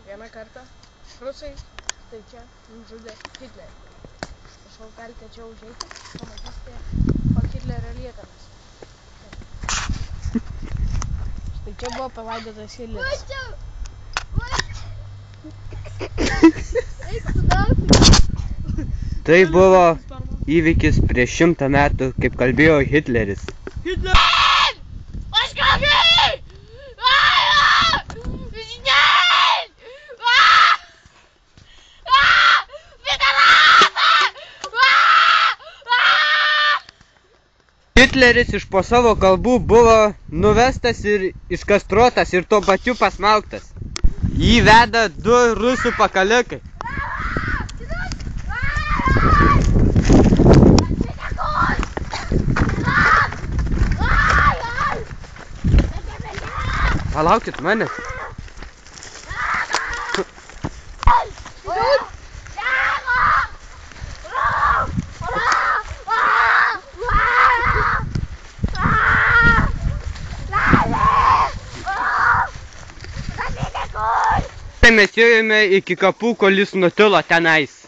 Vieną kartą rusai štai čia nužudė Hitlerį. Prašau, galite čia užeiti, pamatysite po Hitlerio liekanas. Štai čia buvo palaidotas Hitleris. Tai buvo įvykis prieš 100 metų, kaip kalbėjo Hitleris. Hitleris iš po savo kalbų buvo nuvestas ir iškastruotas ir tuo pačiu pasmaugtas. Jį veda 2 rusų pakalikai. Palaukit manęs. Mes ėjome iki kapų, kol jis nutilo tenais.